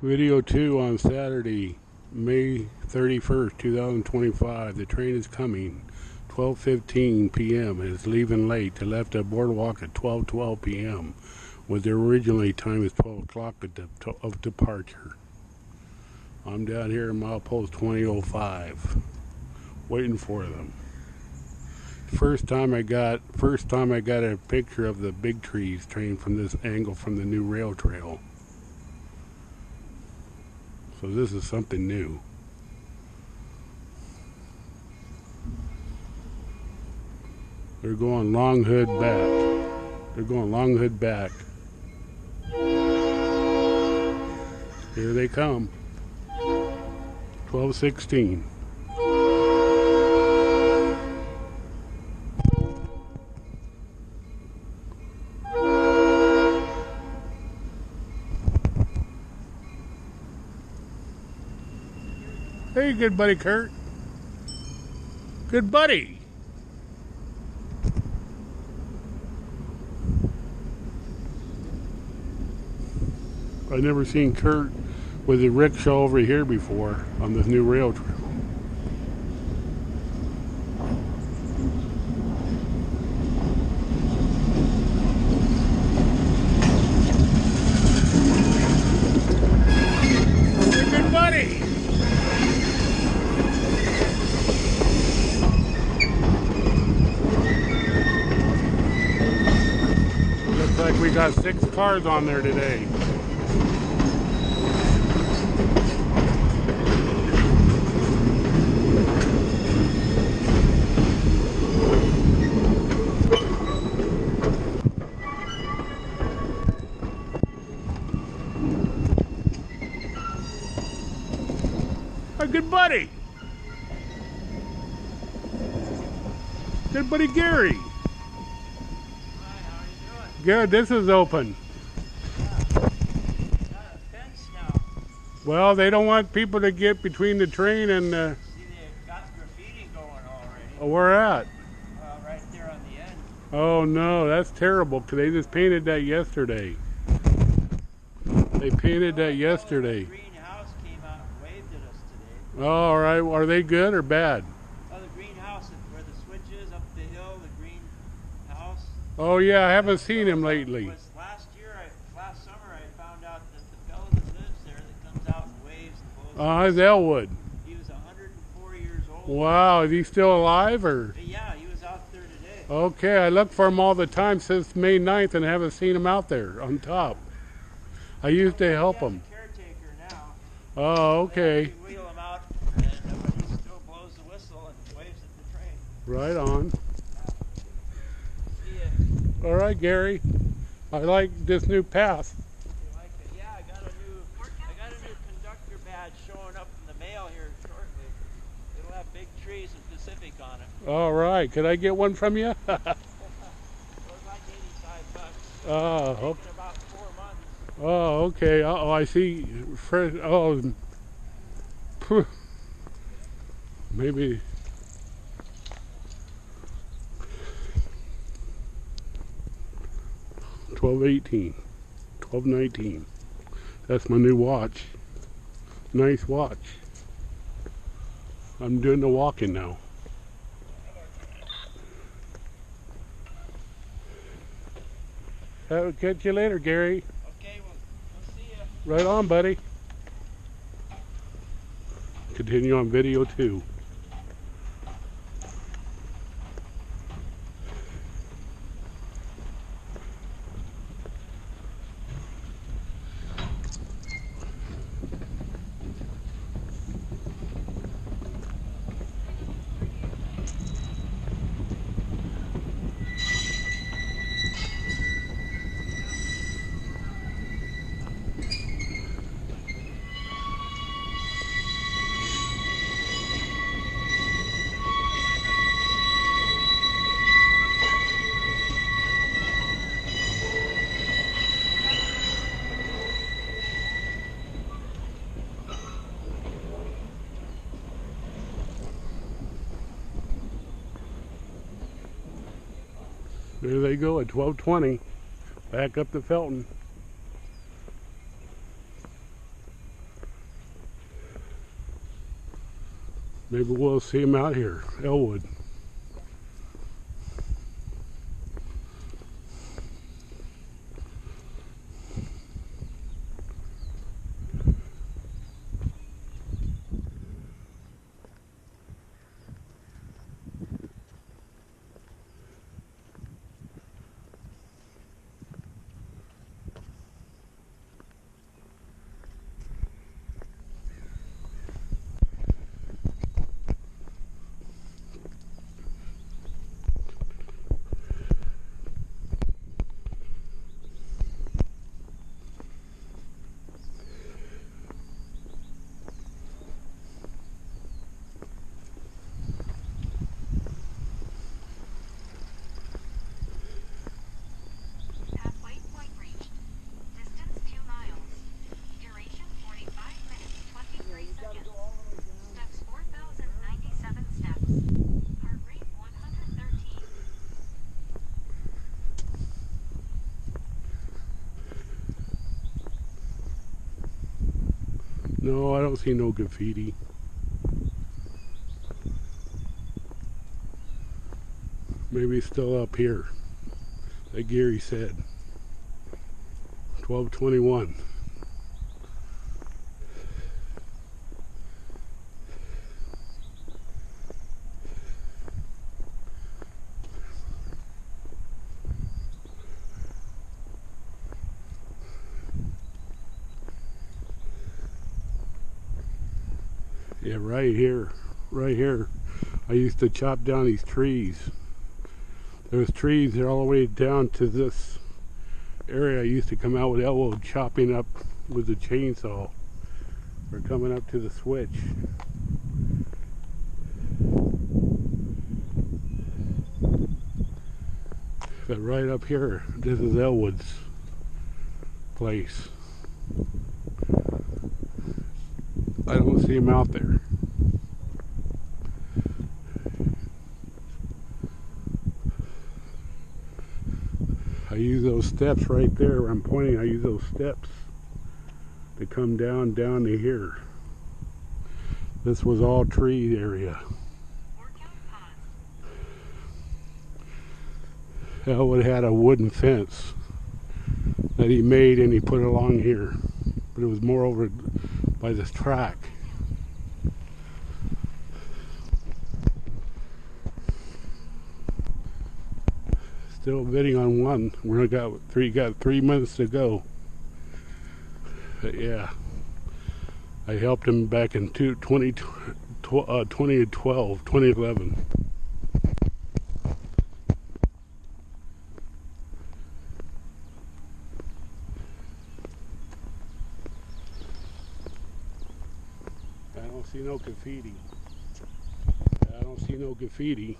Video 2 on Saturday, May 31st, 2025. The train is coming. 12:15 p.m. It is leaving late. It left the boardwalk at 12:12 p.m. with their originally time is 12 o'clock of departure. I'm down here in milepost 2005, waiting for them. First time I got a picture of the Big Trees train from this angle from the new rail trail. So this is something new. They're going Long Hood back. They're going Long Hood back. Here they come. 12:16. Hey, good buddy, Kurt. Good buddy. I've never seen Kurt with a rickshaw over here before on this new rail trail. Hey, good buddy. Looks like we got 6 cars on there today. Our good buddy. Good buddy Gary. Hi, how are you doing? Good, this is open. Yeah. Got a fence now. Well, they don't want people to get between the train and See, they got graffiti going already. where at? Right there on the end. Oh no, that's terrible, because they just painted that yesterday. They painted that yesterday. The greenhouse came out and waved at us today. Oh, all right, are they good or bad? Oh, the greenhouse where the switch is up the hill, the greenhouse. Oh yeah, I haven't seen him lately. Last summer I found out that the fellow that lives there that comes out and waves and blows. It's Elwood. He was 104 years old. Wow, is he still alive or? Yeah, he was out there today. Okay, I look for him all the time since May 9th and haven't seen him out there on top. I used to help him. Caretaker now. Oh, okay. We wheel him out, and but he still blows the whistle and waves at the train. Right on. See ya. All right, Gary. I like this new path. You like it? Yeah, I got a new conductor badge showing up in the mail here shortly. It'll have Big Trees and Pacific on it. All right. Could I get one from you? It was like 85 bucks. Oh, Taking about 4 months. oh, okay. Oh, I see. Oh, phew. Maybe. $12.18, $12.19. That's my new watch. Nice watch. I'm doing the walking now. I'll catch you later, Gary. Okay, well, we'll see ya. Right on, buddy. Continue on video 2. There they go at 12:20, back up to Felton. Maybe we'll see him out here, Elwood. No, I don't see no graffiti. Maybe it's still up here, like Gary said. 12:21. Yeah, right here, right here. I used to chop down these trees. There's trees there all the way down to this area. I used to come out with Elwood chopping up with the chainsaw. We're coming up to the switch. But right up here, this is Elwood's place. I don't see him out there. I use those steps right there where I'm pointing. I use those steps to come down to here. This was all tree area. Elwood had a wooden fence that he made and he put it along here, but it was more over by this track. Still bidding on one. We got 3 minutes to go. But yeah, I helped him back in 2011. I don't see no graffiti. I don't see no graffiti.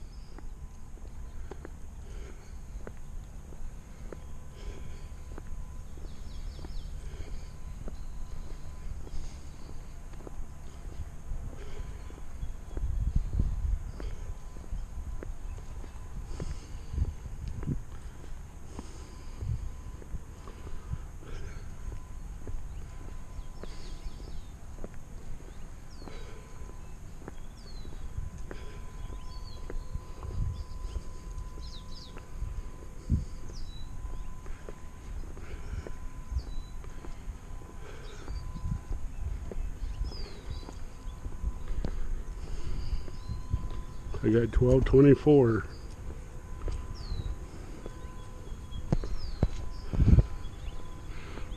I got 12:24.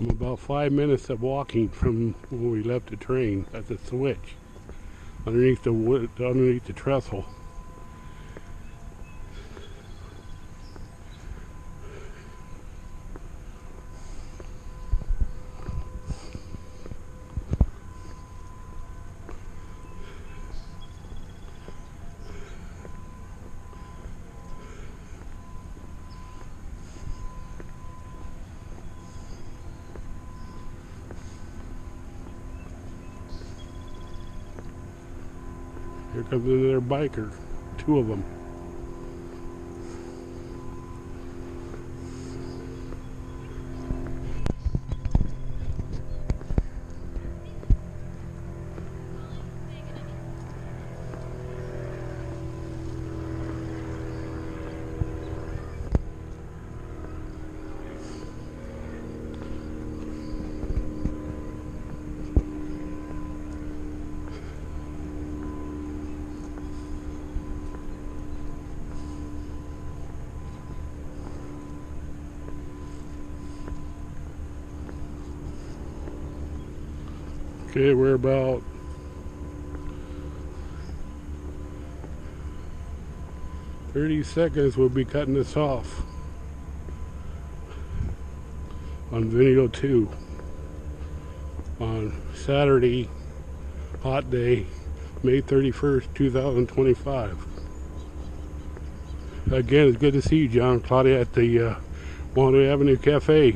I'm about 5 minutes of walking from when we left the train at the switch, underneath the wood, underneath the trestle. Here comes another biker, 2 of them. Okay, we're about 30 seconds. We'll be cutting this off on video 2 on Saturday, hot day, May 31st, 2025. Again, it's good to see you, John Claudia, at the Wanda Avenue Cafe.